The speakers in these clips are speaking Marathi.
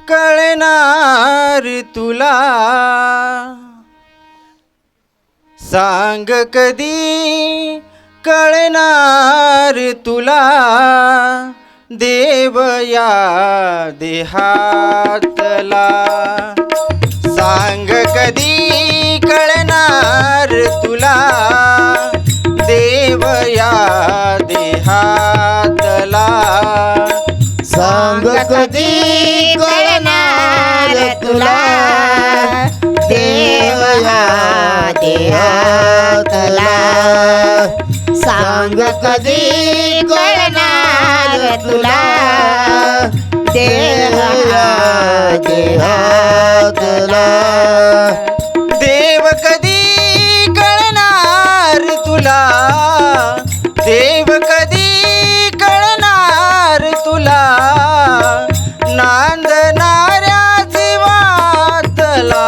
कळणार तुला, सांग कधी कळणार तुला, देव या देहातला. सांग कधी कळणार तुला, देव या देहातला. सांग कधी कळणार तुला, देव या देहातला. सांग कधी कळणार तुला, देव या देहातला. देव कधी कळणार तुला, देव कधी कळणार तुला, नांदणाऱ्या जीवातला.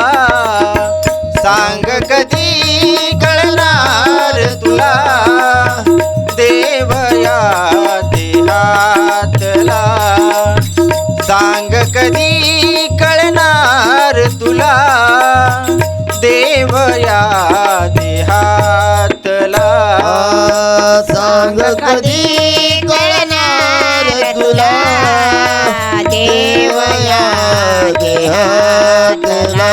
सांग कधी कळणार तुला, देव या देहातला. सांग कधी कळणार तुला, देव या देहातला. सांग कधी कळणार तुला, देव या देहातला.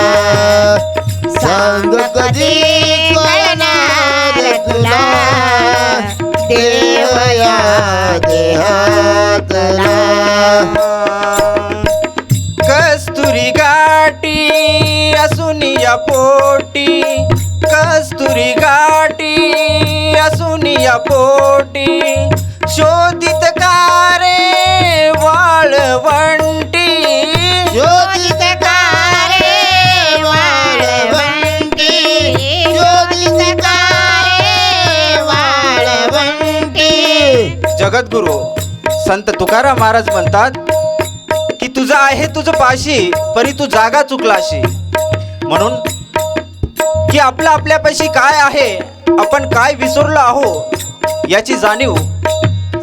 सांग कधी कळणार तुला, देव या देहातला. कस्तुरी गाठी असून या पोटी, कस्तुरी गाठी असून या पोटी, शोधित कारे वाळवंटी. शोधित कारे वाळवंटी, शोधित कारे वाळवंटी. जगद्गुरु संत तुकाराम महाराज म्हणतात की तुझं आहे तुझं पाशी, परी तू जागा चुकलाशी. म्हणून की आपलं आपल्यापाशी काय आहे, आपण काय विसरलो आहो याची जाणीव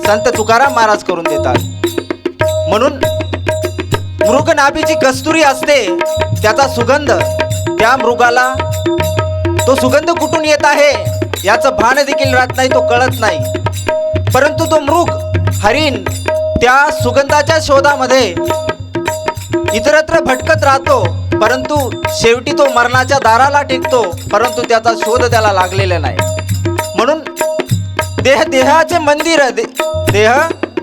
संत तुकाराम महाराज करून देतात. म्हणून मृगनाभीची कस्तुरी असते, त्याचा सुगंध त्या मृगाला, तो सुगंध कुठून येत आहे याचं भान देखील राहत नाही, तो कळत नाही. परंतु तो मृग हरिण त्या सुगंधाच्या शोधामध्ये इतरत्र भटकत राहतो, परंतु शेवटी तो मरणाच्या दाराला टेकतो, परंतु त्याचा शोध त्याला लागलेला नाही. म्हणून देहाचे मंदिर, देह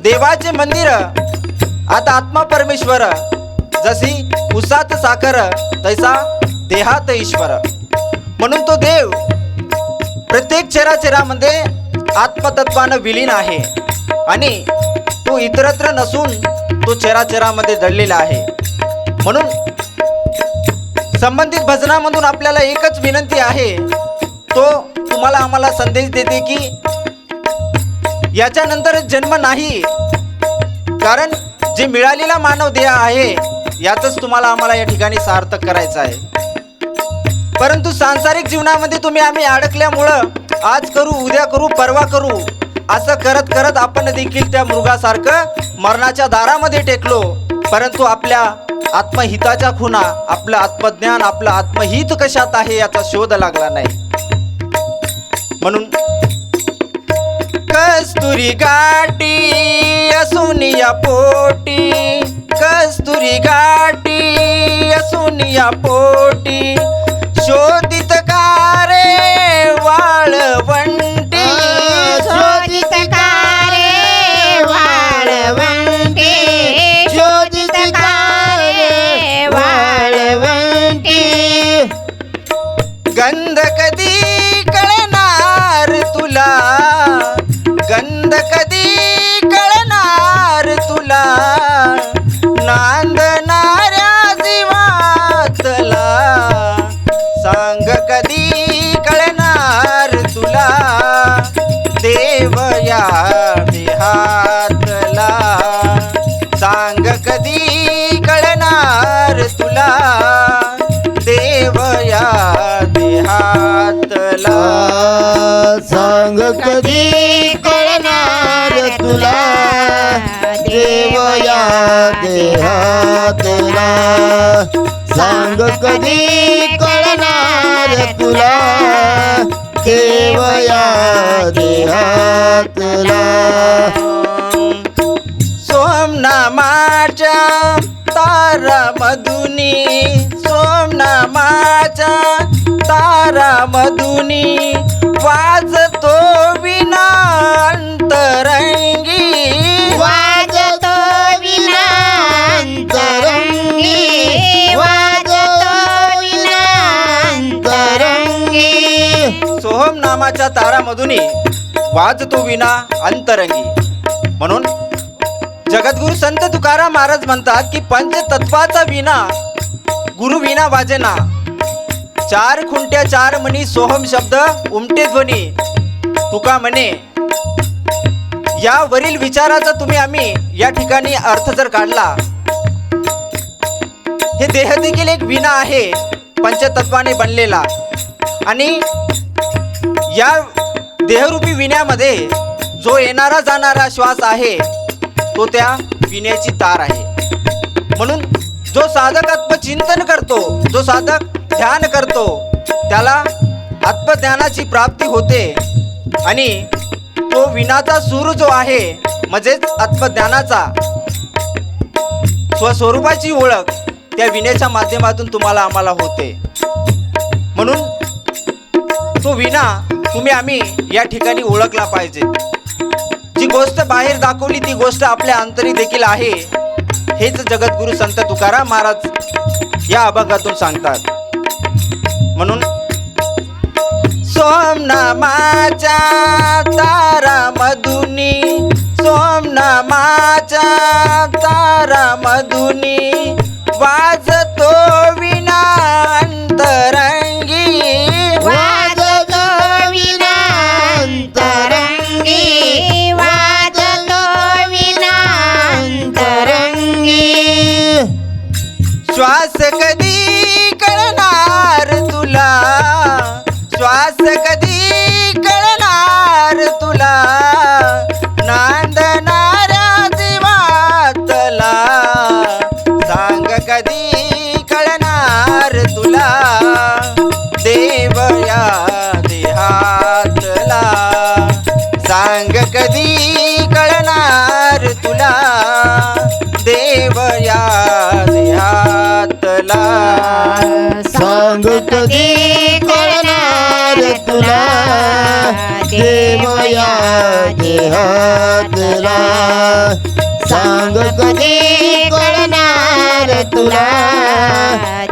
देवाचे मंदिर. आता आत्मा परमेश्वर, जशी उसात साखर तैसा देहात ईश्वर. म्हणून तो देव प्रत्येक चराचरामध्ये आत्मतत्वानं विलीन आहे आणि तो इतरत्र नसून तो चराचरामध्ये दडलेला आहे. म्हणून संबंधित भजनामधून आपल्याला एकच विनंती आहे, तो तुम्हाला आम्हाला संदेश देते की याच्यानंतर जन्म नाही. कारण जे मिळालेला मानव देह आहे यातच तुम्हाला आम्हाला या ठिकाणी सार्थक करायचं आहे. परंतु सांसारिक जीवनामध्ये आम्ही अडकल्यामुळं आज करू, उद्या करू, परवा करू असं करत करत आपण देखील त्या मृगासारखं मरणाच्या दारामध्ये टेकलो. परंतु आपल्या आत्महिताच्या खुणा, आपलं आत्मज्ञान, आपलं आत्महित कशात आहे याचा शोध लागला नाही. म्हणून कस्तुरी गाठी असून या पोटी, कस्तुरी गाठी असून या पोटी, शोधित कारे वाळवंटी. शोधित कारे वाळवंटी, शोधित कारे वाळवंटी. गंध कधी कळणार तुला, गंध कधी कळणार तुला, नांदणाऱ्या जीवातला. सांग कधी कळणार तुला, देव या देहातला. सांग कधी कळणार तुला, देव या देहातला. सांग कधी कळणार तुला, देव या देहा देहातला सांग कधी कळणार तुला देव या देहातला सोमनामाच्या तारा मधुनी सोमनामाच्या तारा मधुनी वाजतो विना अंतरंगी वाजतो विना अंतरंगी वाजतो विना अंतरंगी सोहम नामाच्या तारामधुनी वाजतो विना अंतरंगी. म्हणून जगद्गुरु संत तुकाराम महाराज म्हणतात की पंचतत्वाचा विना गुरु विना वाजेना. चार खुंट्या चार मणी सोहम शब्द उमटे ध्वनी. तुका म्हणे या वरील विचाराचा तुम्ही आम्ही या ठिकाणी अर्थ जर काढला, हे देह देखील एक विना आहे पंचतत्वाने बनलेला, आणि या देहरूपी विण्यामध्ये जो येणारा जाणारा श्वास आहे तो त्या विण्याची तार आहे. म्हणून जो साधक आत्मचिंतन करतो, जो साधक ध्यान करतो, त्याला आत्मज्ञानाची प्राप्ती होते आणि तो विनाचा सूर जो आहे म्हणजेच आत्मज्ञानाचा स्वस्वरूपाची ओळख त्या विनेच्या माध्यमातून तुम्हाला आम्हाला होते. म्हणून तो विना तुम्ही आम्ही या ठिकाणी ओळखला पाहिजे. जी गोष्ट बाहेर दाखवली ती गोष्ट आपल्या अंतरी देखील आहे, हेच जगद्गुरु संत तुकाराम महाराज या अभंगातून सांगतात. म्हणून सोमनामाच्या तारा मधुनी सोमनामाच्या तारा मधुनी वाजतो विना अंतरंगी वाजतो विना अंतरंगी वाजतो विना अंतरंगी श्वास कधी कळणार तुला श्वास कधी कळणार तुला नांदणाऱ्या जीवातला सांग कधी कळणार तुला देव या देहातला सांग कधी कळणार तुला देव या देहातला सांग कधी कळणार तुला देव या देहातला सांग कधी कळणार तुला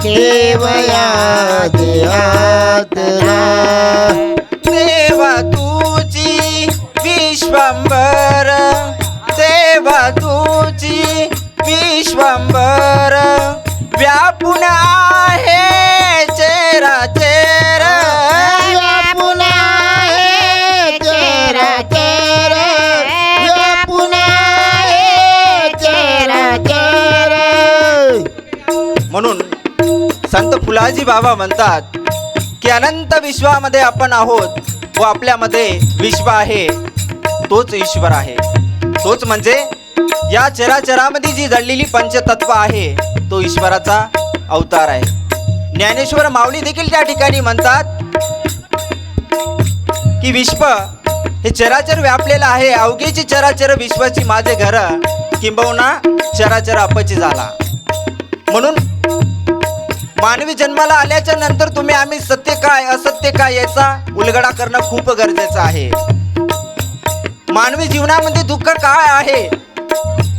देव या देहातला देवा तुझी विश्वंभर देवा तुझी विश्वंभर व्यापून आहे चेहरा चेहरा व्यापून आहे चेहरा चेहरा व्यापून आहे चेहरा चेहरा म्हणून संत फुलाजी बाबा म्हणतात की अनंत विश्वामध्ये आपण आहोत व आपल्यामध्ये विश्व आहे, तोच ईश्वर आहे. तोच म्हणजे या चराचरामध्ये जी जडलेली पंचतत्व आहे तो ईश्वराचा अवतार आहे. ज्ञानेश्वर माऊली देखील त्या ठिकाणी म्हणतात की विश्व हे चराचर व्यापलेलं आहे, अवघेची चराचर विश्वाची माझे घर किंबहुना चराचर अपची झाला. म्हणून मानवी जन्माला आल्याच्या नंतर तुम्ही आम्ही सत्य काय असत्य काय याचा उलगडा करणं खूप गरजेचं आहे. मानवी जीवनामध्ये दुःख काय आहे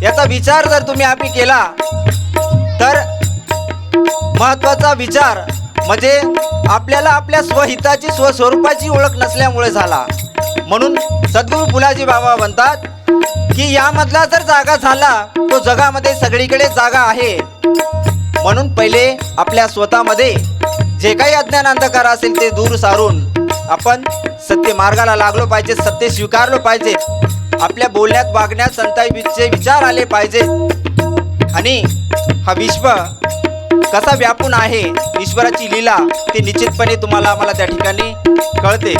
याचा विचार जर तुम्ही आम्ही केला तर महत्त्वाचा विचार म्हणजे आपल्याला आपल्या स्वहिताची स्वस्वरूपाची ओळख नसल्यामुळे झाला. म्हणून सद्गुरू फुलाजी बाबा म्हणतात की यामधला जर जागा झाला तो जगामध्ये सगळीकडे जागा आहे. म्हणून पहिले आपल्या स्वतःमध्ये जे काही अज्ञान अंधकार असेल ते दूर सारून आपण सत्य मार्गाला लागलो पाहिजे, सत्य स्वीकारलो पाहिजे. आपल्या बोलण्यात वागण्यात संतांचे विचार आले पाहिजे आणि हा विश्व कसा व्यापून आहे ईश्वराची लीला ती निश्चितपणे तुम्हाला आम्हाला त्या ठिकाणी कळते.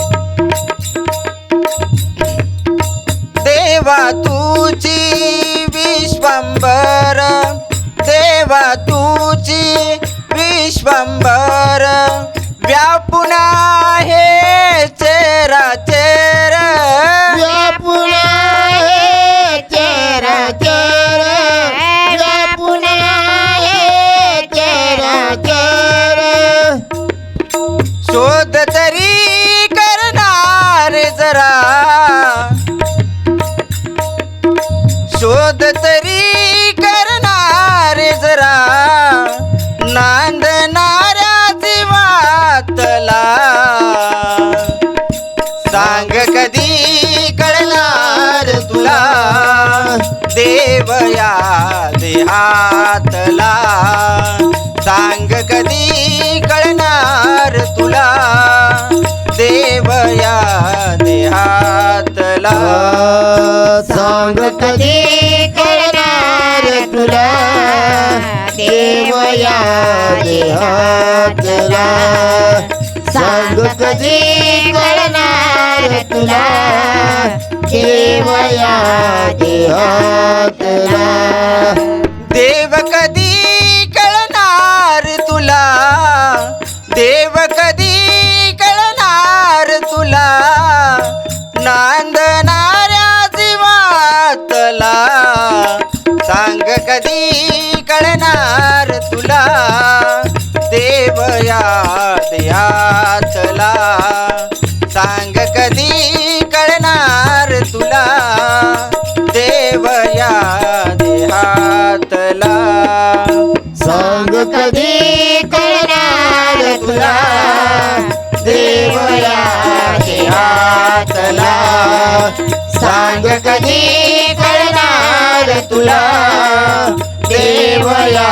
देवा तुझी विश्वंभर देव देवा तुझी विश्वंभर व्यापून आहे चराचर व्यापून आहे चराचर व्यापून आहे चराचर शोध तरी करणार जरा शोध तरी करणार जरा नांदणाऱ्या जीवातला सांग कधी कळणार तुला देव या देहातला सांग कधी कळणार तुला देव या देहातला सांग कधी कळणार तुला देव या देहातला सांग कधी कळणार तुला देव या देहातला देव कधी कळणार तुला देव कधी कळणार तुला नांदणाऱ्या जीवातला सांग कधी कळणार तुला देव या देहातला सांग कधी कळणार तुला देव या देहातला सांग कधी कळणार तुला देव या देहातला सांग कधी कळणार तुला देव या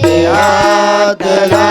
देहातला